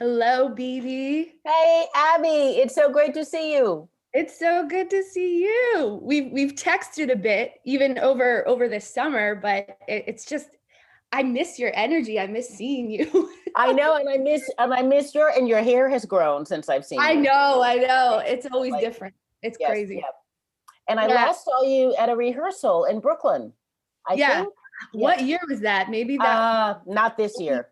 Hello, Bebe. Hey, Abby, it's so great to see you. It's so good to see you. We've texted a bit, even over this summer, but it's just I miss your energy. I miss seeing you. I know, and I miss your hair has grown since I've seen I you. know, I know. Yeah, It's always like different. It's yes, crazy. yeah. And I Yeah, last saw you at a rehearsal in Brooklyn, I yeah. think. Yeah. What year was that? Maybe that. Not this year.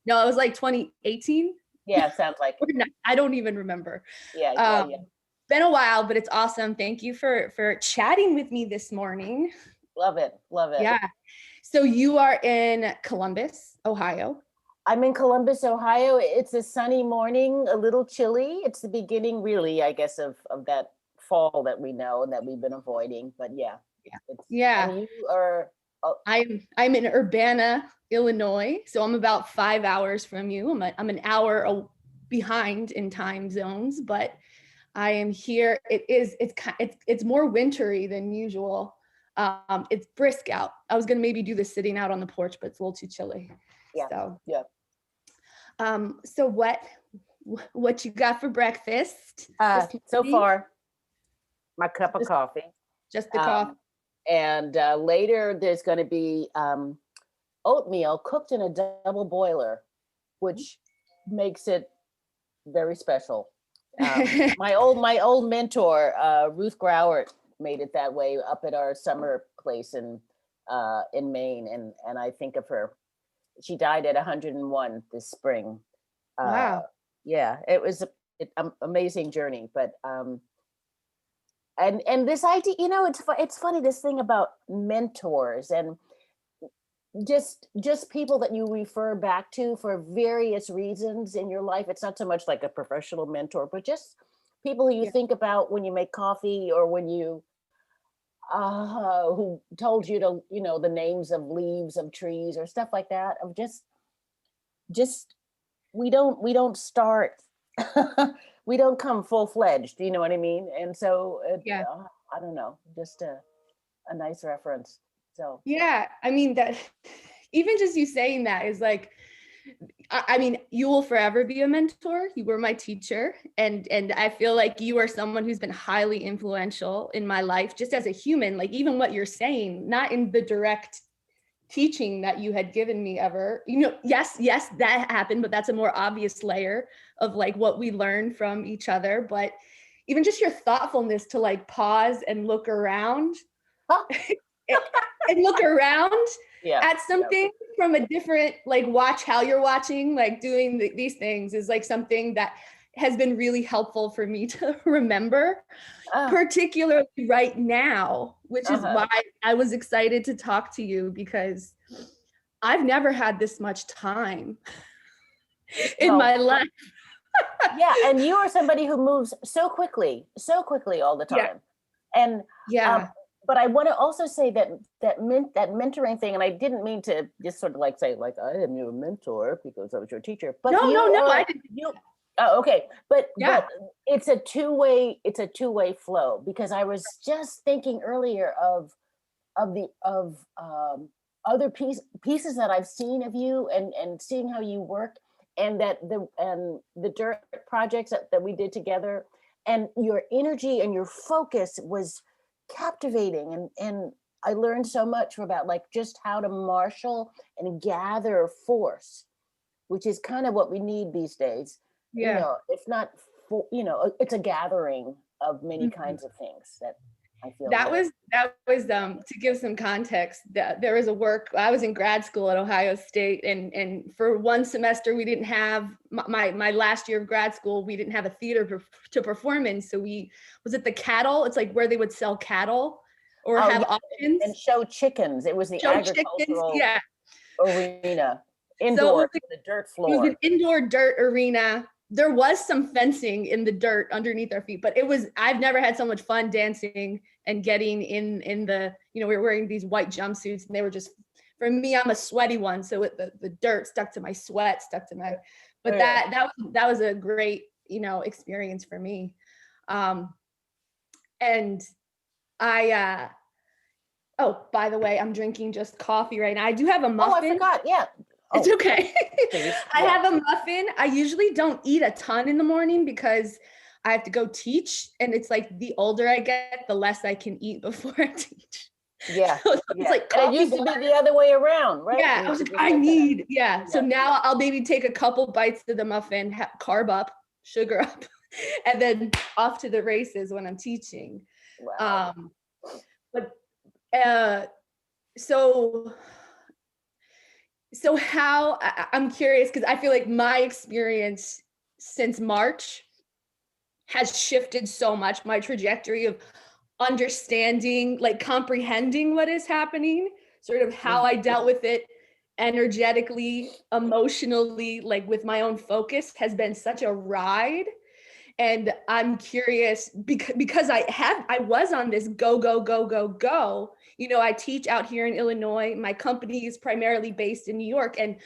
No, it was like 2018. Yeah, sounds like. I don't even remember. Yeah, yeah, Um, yeah. been a while, but it's awesome. Thank you for chatting with me this morning. Love it, love it. Yeah. So you are in Columbus, Ohio. I'm in Columbus, Ohio. It's a sunny morning, a little chilly. It's the beginning, really, I guess, of that fall that we know and that we've been avoiding. But yeah, Yeah. it's Yeah. and you are. Oh, I'm in Urbana, Illinois. So I'm about 5 hours from you. I'm an hour behind in time zones, but I am here. It's more wintry than usual. It's brisk out. I was gonna maybe do this sitting out on the porch, but it's a little too chilly. yeah, So yeah. so what you got for breakfast this So morning? far, my cup of Just, coffee. just the coffee. Um, and later there's going to be oatmeal cooked in a double boiler, which makes it very special. My old mentor, Ruth Grauert, made it that way up at our summer place in Maine, and I think of her. She died at 101 this spring. Uh, Wow. yeah, it was an amazing journey, but and this idea, it's funny, this thing about mentors and just people that you refer back to for various reasons in your life. It's not so much like a professional mentor, but just people who you Yeah. think about when you make coffee, or when you who told you to, the names of leaves of trees or stuff like that, of just we don't start we don't come full-fledged, you know what I mean? And so Yeah. I don't know, just a nice reference. So Yeah. I mean, that even just you saying that is like, I mean, you will forever be a mentor. You were my teacher, and I feel like you are someone who's been highly influential in my life, just as a human. Like even what you're saying, not in the direct teaching that you had given me ever. Yes, that happened, but that's a more obvious layer of like what we learn from each other. But even just your thoughtfulness to like pause and look around huh, and look around yeah, at yeah. something from a different, like watch how you're watching, like doing these things is like something that has been really helpful for me to remember, uh, particularly right now, which is uh-huh. why I was excited to talk to you, because I've never had this much time in Well, my life. yeah, and you are somebody who moves so quickly all the Yeah. time. And um, Yeah. but I want to also say that mentoring thing, and I didn't mean to just sort of like say like I am your mentor because I was your teacher, but No, you no, no. I are didn't. you. Oh, okay, but Yeah. it's a two-way flow, because I was just thinking earlier of other pieces that I've seen of you, and seeing how you work, and the dirt projects that we did together, and your energy and your focus was captivating, and I learned so much about like just how to marshal and gather force, which is kind of what we need these days. Yeah. If not for, it's a gathering of many Mhm. kinds of things that I feel That need. was to give some context, that there was a work. I was in grad school at Ohio State, and for one semester we didn't have my last year of grad school, we didn't have a theater to perform in. So we was at the cattle. It's like where they would sell cattle or Oh have yeah, auctions, and show chickens. It was the show chickens. agricultural Yeah. arena, So indoor, the dirt it was an floor. indoor dirt arena. There was some fencing in the dirt underneath our feet, but I've never had so much fun dancing and getting in the, we were wearing these white jumpsuits, and they were just, for me, I'm a sweaty one. So the dirt stuck to my sweat, stuck to my, Oh but yeah. that was a great, experience for me. Um, and oh, by the way, I'm drinking just coffee right now. I do have a Oh, I muffin. forgot. Yeah. It's okay. Please. I Yeah. have a muffin. I usually don't eat a ton in the morning because I have to go teach. And it's like the older I get, the less I can eat before I teach. Yeah. So it's Yeah. like And it coffee. used to be the other way around, right? Yeah, I was like, I need, yeah. So Yeah. now I'll maybe take a couple bites of the muffin, carb up, sugar up, and then off to the races when I'm teaching. Wow. But uh, so how I'm curious because I feel like my experience since March has shifted so much. My trajectory of understanding, like comprehending what is happening, sort of how I dealt with it energetically, emotionally, like with my own focus has been such a ride. And I'm curious because I was on this go, go, go, go, go. You know, I teach out here in Illinois. My company is primarily based in New York. And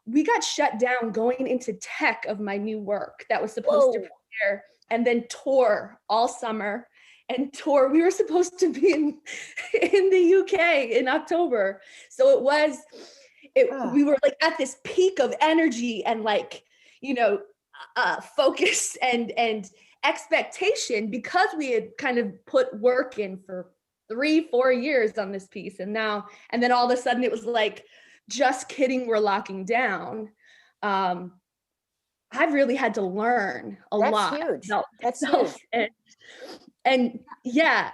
we got shut down going into tech of my new work that was supposed to Whoa. premiere and then tour all summer and tour. We were supposed to be in the UK in October. So we were like at this peak of energy and like, you know, focus and expectation because we had kind of put work in for 3-4 years on this piece. And then all of a sudden it was like, just kidding, we're locking down. I've really had to learn a That's lot huge. about That's myself. huge. And yeah,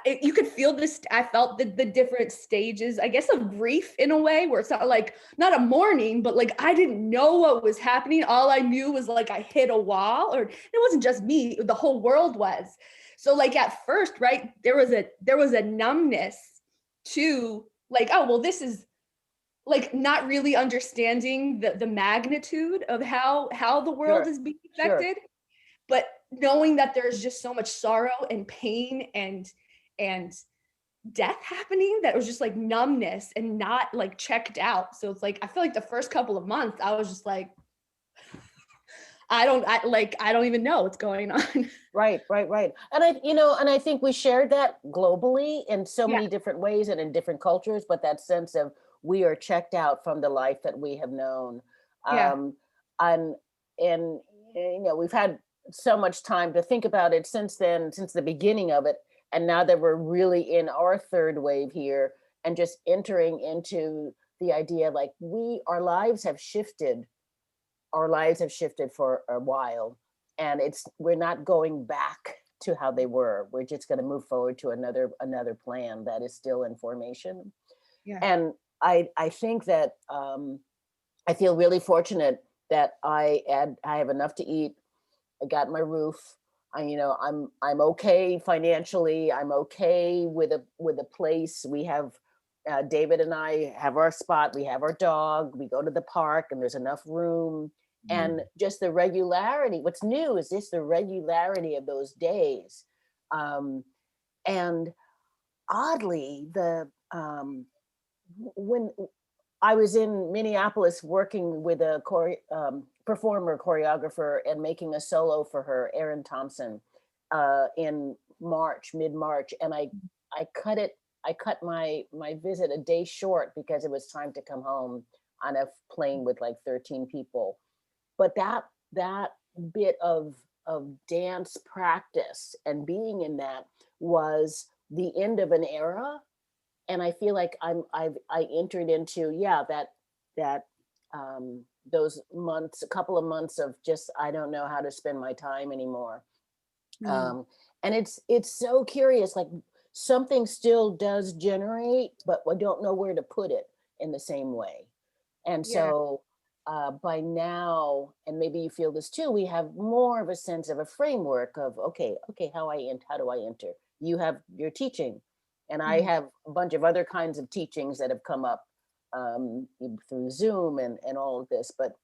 you could feel this. I felt the different stages, I guess, of grief in a way where it's not like, not a mourning, but like, I didn't know what was happening. All I knew was like, I hit a wall, or it wasn't just me, the whole world was. So like at first, right, there was a numbness to like, oh, well, this is like not really understanding the magnitude of how the world Sure. is being Sure. affected, but knowing that there's just so much sorrow and pain and death happening that was just like numbness and not like checked out. So it's like I feel like the first couple of months I was just like I don't even know what's going on. Right. And I think we shared that globally in so Yeah. many different ways and in different cultures, but that sense of we are checked out from the life that we have known. Yeah. Um, and, we've had so much time to think about it since then, since the beginning of it. And now that we're really in our third wave here and just entering into the idea like our lives have shifted for a while, and we're not going back to how they were. We're just going to move forward to another plan that is still in formation. Yeah. And I think that I feel really fortunate that I have enough to eat. I got my roof. I'm okay financially. I'm okay with a place. We have David and I have our spot. We have our dog. We go to the park, and there's enough room. And just the regularity. What's new is just the regularity of those days. And oddly, when I was in Minneapolis working with a performer, choreographer, and making a solo for her, Erin Thompson, in mid-March, and I cut my visit a day short because it was time to come home on a plane with like 13 people. But that bit of dance practice and being in that was the end of an era. And I feel like I entered into that those months, a couple of months of just I don't know how to spend my time anymore. And it's so curious, like something still does generate, but I don't know where to put it in the same way. And Yeah. so by now, and maybe you feel this too, we have more of a sense of a framework of okay, how do I enter? You have your teaching, and I have a bunch of other kinds of teachings that have come up through Zoom and all of this, but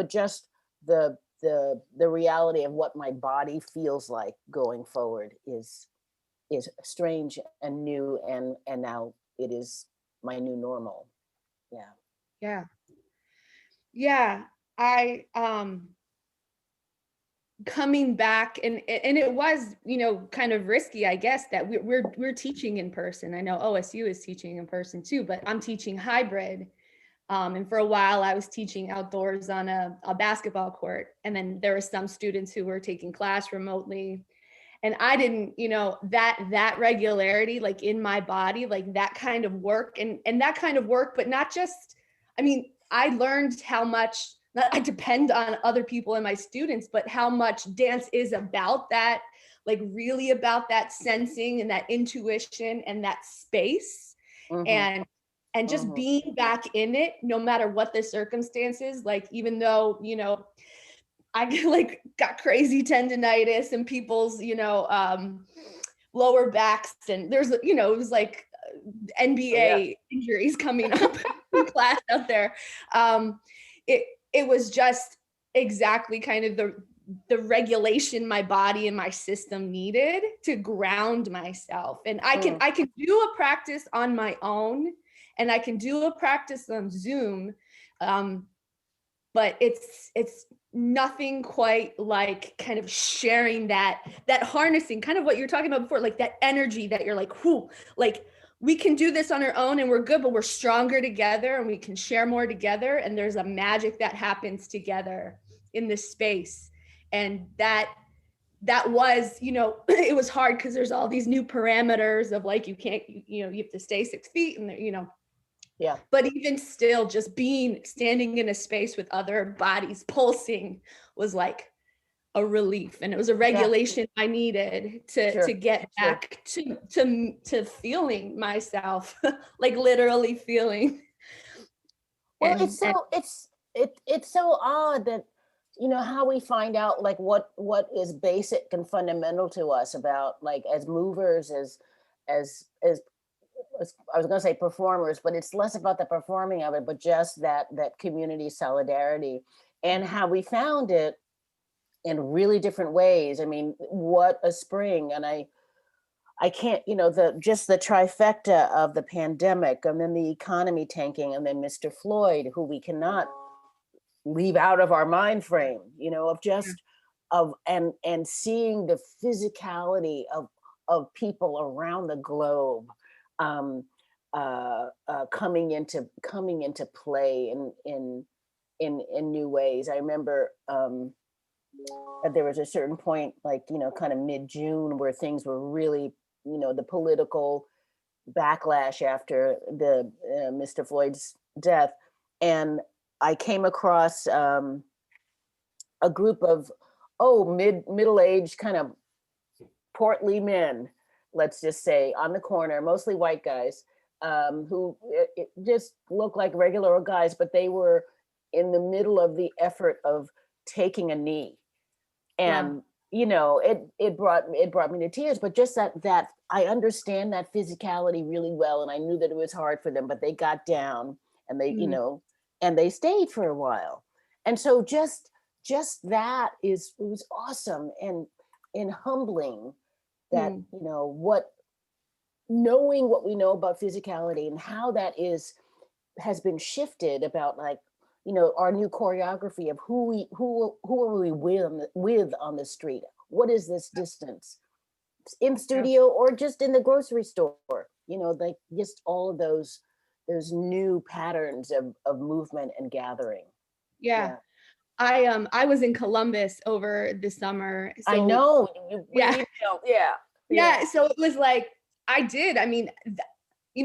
just the reality of what my body feels like going forward is strange and new, and now it is my new normal. Yeah. Yeah. Yeah. I coming back and it was, kind of risky, I guess, that we're teaching in person. I know OSU is teaching in person too, but I'm teaching hybrid. And for a while I was teaching outdoors on a basketball court. And then there were some students who were taking class remotely. And I didn't, that regularity, like in my body, like that kind of work and that kind of work, but not just, I mean, I learned how much, not I depend on other people and my students, but how much dance is about that, like really about that sensing and that intuition and that space. Mm-hmm. And just being back in it, no matter what the circumstances, like even though, I got crazy tendonitis and people's, lower backs, and there's, it was like NBA injuries coming up in class out there. It was just exactly kind of the regulation my body and my system needed to ground myself. And I can do a practice on my own, and I can do a practice on Zoom, but it's nothing quite like kind of sharing that harnessing, kind of what you're talking about before, like that energy that you're like, whoo, like we can do this on our own and we're good, but we're stronger together and we can share more together. And there's a magic that happens together in this space. And that was, it was hard because there's all these new parameters of like, you can't, you have to stay 6 feet and, Yeah. But even still, just standing in a space with other bodies pulsing was like a relief. And it was a regulation I needed to get back to feeling myself, like literally feeling. Well, it's so odd that, how we find out like what is basic and fundamental to us about like as movers, as I was going to say performers, but it's less about the performing of it, but just that community solidarity, and how we found it in really different ways. I mean, what a spring. And I can't, the trifecta of the pandemic, and then the economy tanking, and then Mr. Floyd, who we cannot leave out of our mind frame, of just and seeing the physicality of people around the globe coming into play in new ways. I remember there was a certain point, like, kind of mid-June, where things were really, the political backlash after the Mr. Floyd's death. And I came across a group of middle-aged kind of portly men, let's just say, on the corner, mostly white guys, who it just looked like regular guys, but they were in the middle of the effort of taking a knee. And it brought me to tears, but just that I understand that physicality really well, and I knew that it was hard for them, but they got down and they and they stayed for a while. And so just that it was awesome and humbling that knowing what we know about physicality and how that has been shifted about, like, our new choreography of who are we with on the street? What is this distance in studio or just in the grocery store? Like just all of those new patterns of movement and gathering. Yeah. I was in Columbus over the summer. So, I know. Yeah. So it was like, I mean,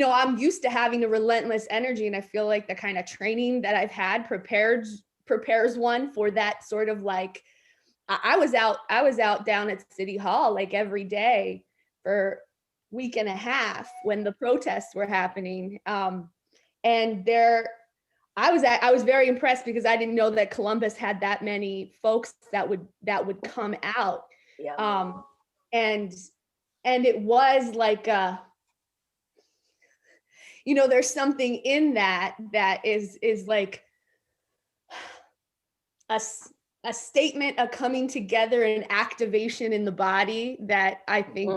I'm used to having the relentless energy, and I feel like the kind of training that I've had prepares one for that sort of like, I was out down at City Hall like every day for a week and a half when the protests were happening. And I was very impressed because I didn't know that Columbus had that many folks that would come out. Yeah. And it was like there's something in that is like a statement, a coming together, an activation in the body that I think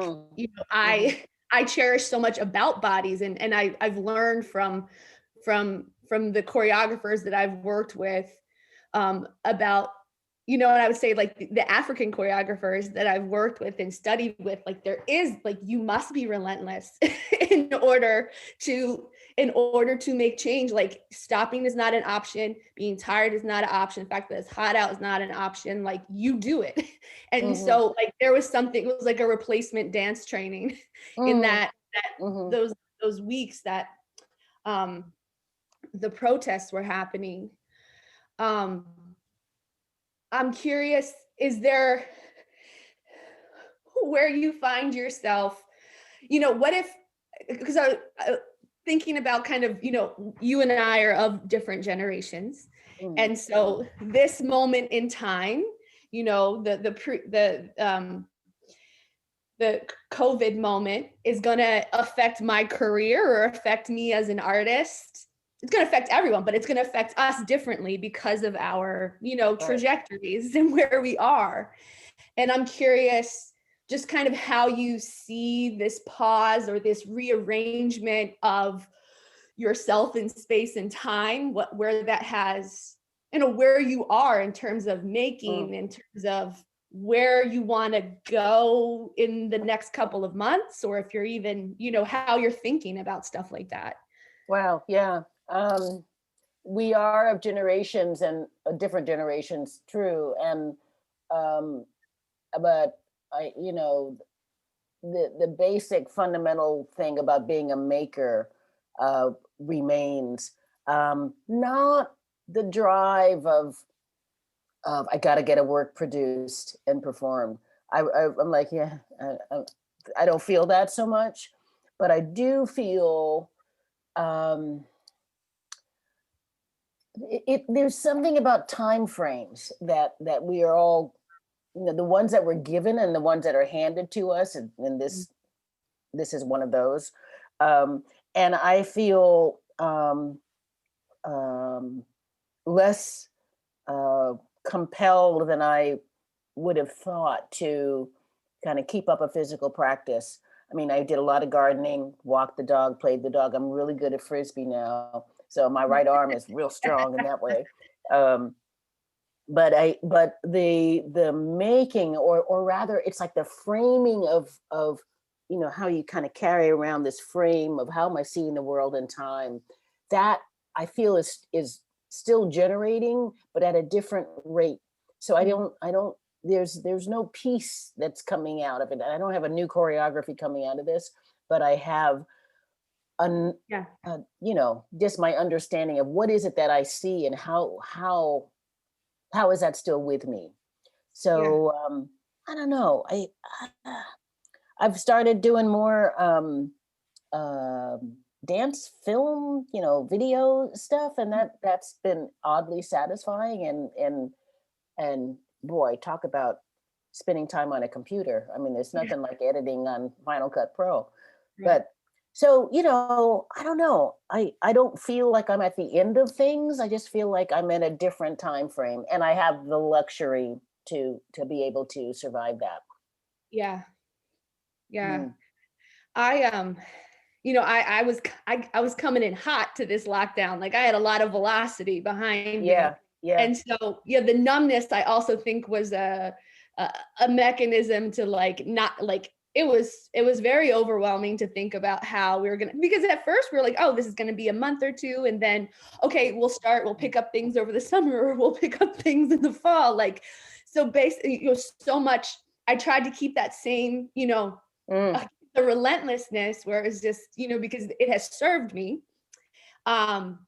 I cherish so much about bodies, and I've learned from the choreographers that I've worked with about you know, and I would say like the African choreographers that I've worked with and studied with, like there is like, you must be relentless in order to make change. Like stopping is not an option. Being tired is not an option. The fact that it's hot out is not an option. Like you do it. And Mm-hmm. so like there was something, it was like a replacement dance training in that Mm-hmm. those weeks that the protests were happening. I'm curious, is there where you find yourself, you know, what if, because I thinking about kind of, you know, you and I are of different generations. Mm-hmm. And so this moment in time, you know, the COVID moment is going to affect my career or affect me as an artist. It's going to affect everyone, but it's going to affect us differently because of our, you know, trajectories and where we are. And I'm curious just kind of how you see this pause or this rearrangement of yourself in space and time, where that has, you know, where you are in terms of making, in terms of where you want to go in the next couple of months, or if you're even, you know, how you're thinking about stuff like that. Wow. Yeah. We are of generations and different generations, true. And, but you know, the basic fundamental thing about being a maker remains, not the drive of I got to get a work produced and performed. I'm like, yeah, I don't feel that so much, but I do feel there's something about time frames that we are all, you know, the ones that were given and the ones that are handed to us, and this is one of those. And I feel less compelled than I would have thought to kind of keep up a physical practice. I mean, I did a lot of gardening, walked the dog, played the dog. I'm really good at Frisbee now. So my right arm is real strong in that way. But the making, or rather it's like the framing of, you know, how you kind of carry around this frame of how am I seeing the world in time, that I feel is still generating, but at a different rate. So I don't there's no piece that's coming out of it. I don't have a new choreography coming out of this, but I have you know, just my understanding of what is it that I see and how is that still with me. So I don't know. I've started doing more dance film, you know, video stuff, and that's been oddly satisfying, and boy, talk about spending time on a computer. I mean, there's nothing like editing on Final Cut Pro. But so, you know, I don't know. I don't feel like I'm at the end of things. I just feel like I'm in a different time frame, and I have the luxury to be able to survive that. Yeah. I you know, I was coming in hot to this lockdown. Like I had a lot of velocity behind me. And so the numbness I also think was a mechanism to like not like it was very overwhelming to think about how we were gonna, because at first we were like, oh, this is gonna be a month or two, and then okay, we'll pick up things over the summer, or we'll pick up things in the fall. Like so basically, you know, so much I tried to keep that same, you know, the relentlessness where it's just, you know, because it has served me. And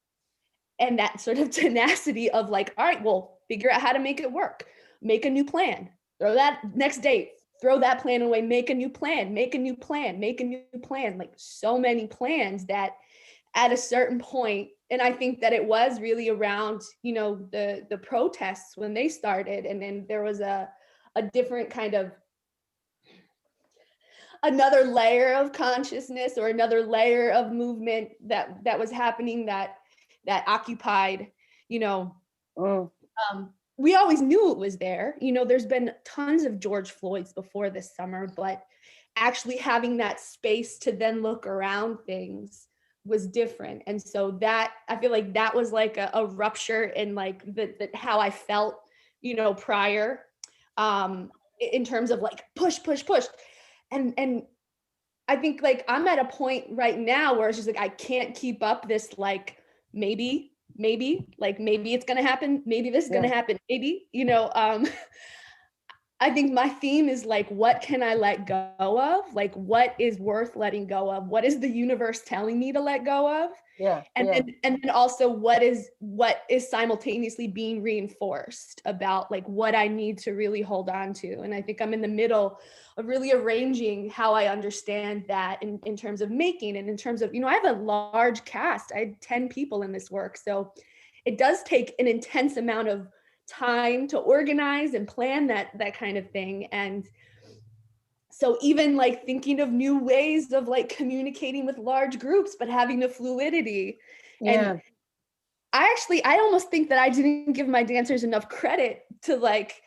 that sort of tenacity of like, all right, well, figure out how to make it work, make a new plan, throw that next date, throw that plan away, make a new plan, make a new plan, make a new plan, like so many plans that at a certain point, and I think that it was really around, you know, the protests when they started, and then there was a different kind of another layer of consciousness or another layer of movement that was happening that occupied, you know, we always knew it was there. You know, there's been tons of George Floyd's before this summer, but actually having that space to then look around things was different. And so that, I feel like that was like a rupture in like the how I felt, prior, in terms of like push, push, push. And I think like I'm at a point right now where it's just like, I can't keep up this, like, maybe, like maybe it's going to happen. Maybe this is going to happen. Maybe, I think my theme is like, what can I let go of? Like, what is worth letting go of? What is the universe telling me to let go of? And then also what is simultaneously being reinforced about like what I need to really hold on to. And I think I'm in the middle of really arranging how I understand that in terms of making, and in terms of, I have a large cast. I had 10 people in this work. So it does take an intense amount of time to organize and plan that kind of thing. And so even like thinking of new ways of like communicating with large groups, but having the fluidity. And I almost think that I didn't give my dancers enough credit to like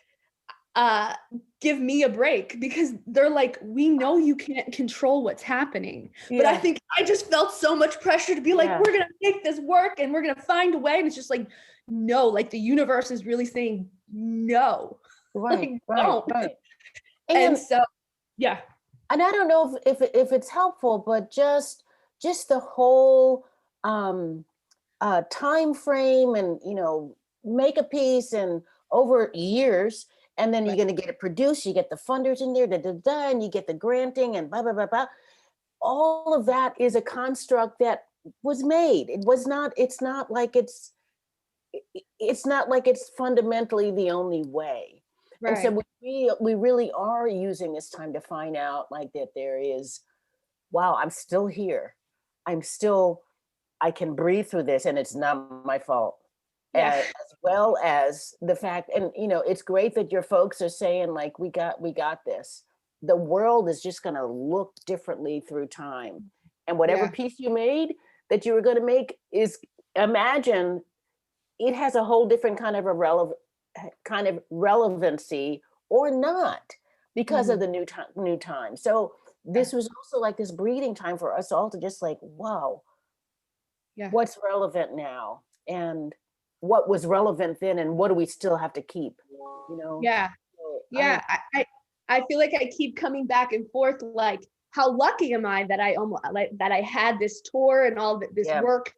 give me a break, because they're like, we know you can't control what's happening. But I think I just felt so much pressure to be like, we're gonna make this work and we're gonna find a way. And it's just like, no, like the universe is really saying no. Right. And so and I don't know if it's helpful, but just the whole time frame, and make a piece and over years, and then you're going to get it produced, you get the funders in there, and you get the granting and blah blah blah blah. All of that is a construct that was made. It's not like it's fundamentally the only way. And so we really are using this time to find out like that there is, wow, I'm still here. I can breathe through this, and it's not my fault. As well as the fact, and it's great that your folks are saying like, we got this. The world is just going to look differently through time. And whatever piece you made that you were going to make is, imagine, it has a whole different kind of relevancy or not, because of the new time. So this was also like this breathing time for us all to just like, wow, what's relevant now, and what was relevant then, and what do we still have to keep, I feel like I keep coming back and forth, like, how lucky am I that I had this tour and all this work,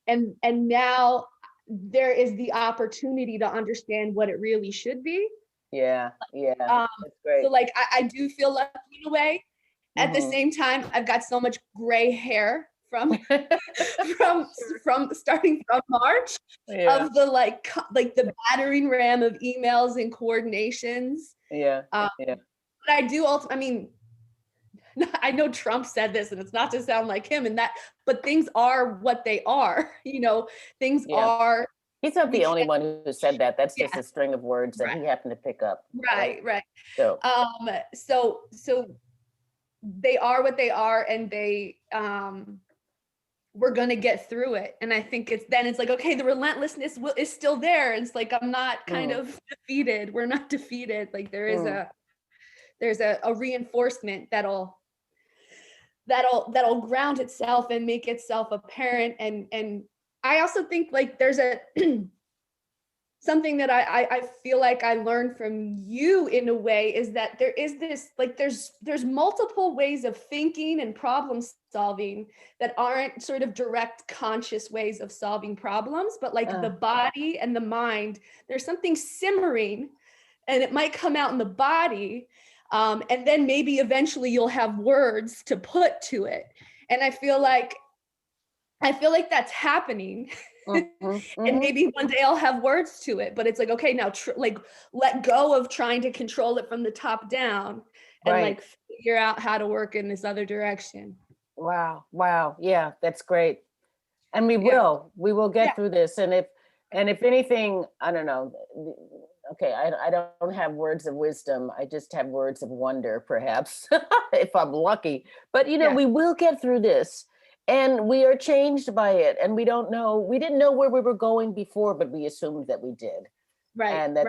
and now there is the opportunity to understand what it really should be. That's great. So like I do feel lucky in a way. At the same time, I've got so much gray hair from from starting from March, of the like the battering ram of emails and coordinations. But I do I mean, I know Trump said this, and it's not to sound like him, but things are what they are. Things are. He's not the only one who said that. That's just a string of words that he happened to pick up. Right. So they are what they are, and they we're gonna get through it. And I think it's like, okay, the relentlessness is still there. It's like, I'm not kind of defeated. We're not defeated. Like there's a reinforcement that'll ground itself and make itself apparent. And I also think like there's a something that I feel like I learned from you in a way, is that there is this, like, there's multiple ways of thinking and problem solving that aren't sort of direct conscious ways of solving problems, but like the body and the mind, there's something simmering, and it might come out in the body. And then maybe eventually you'll have words to put to it. And I feel like that's happening. And maybe one day I'll have words to it, but it's like, okay, now like let go of trying to control it from the top down, and like figure out how to work in this other direction. Wow. Yeah, that's great. And we will get through this. And if anything, I don't know. Okay, I don't have words of wisdom. I just have words of wonder, perhaps, if I'm lucky. But we will get through this. And we are changed by it. And we didn't know where we were going before, but we assumed that we did. And that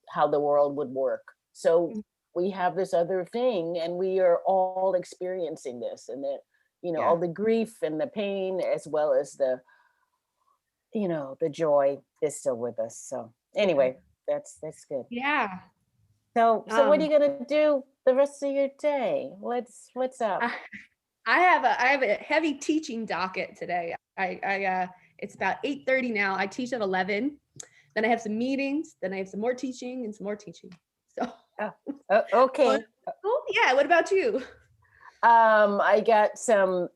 how the world would work. So we have this other thing, and we are all experiencing this, and that, all the grief and the pain, as well as the, the joy is still with us. So anyway, That's good. Yeah. So what are Um, you gonna do the rest of your day? What's up? I, I have a heavy teaching docket today. It's about 8:30 now. I teach at 11. Then I have some meetings. Then I have some more teaching and some more teaching. So, Okay. oh yeah. What about you? I got some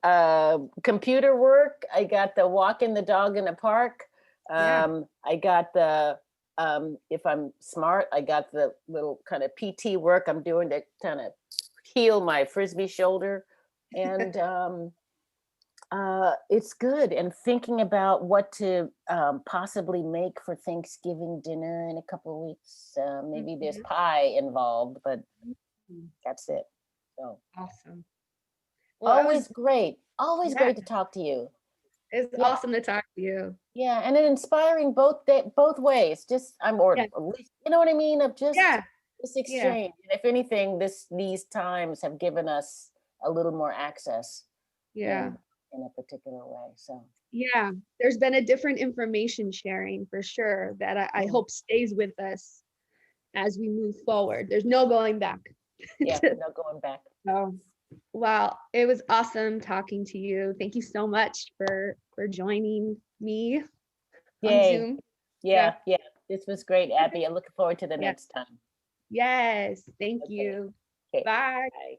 computer work. I got the walking the dog in the park. Yeah. I got the if I'm smart, I got the little kind of PT work I'm doing to kind of heal my frisbee shoulder. And it's good. And thinking about what to possibly make for Thanksgiving dinner in a couple of weeks. Maybe there's Mhm. pie involved, but that's it. So Awesome. Well, always great. Always yeah, great to talk to you. it's Yeah, awesome to talk to you. yeah, and it inspiring both ways. Just or Yeah. at least you know what I mean of just Yeah. this Yeah. exchange. And if anything, these times have given us a little more access Yeah. in a particular way. So Yeah. There's been a different information sharing for sure that I yeah, hope stays with us as we move forward. There's no going back. yeah, no going back. So, wow, it was awesome talking to you. Thank you so much for joining me on Yay. Zoom. Yeah. Yeah, yeah. This was great, Abby. I'm looking forward to the Yeah. next time. Yes. Thank Okay. you. Okay. Bye. Bye.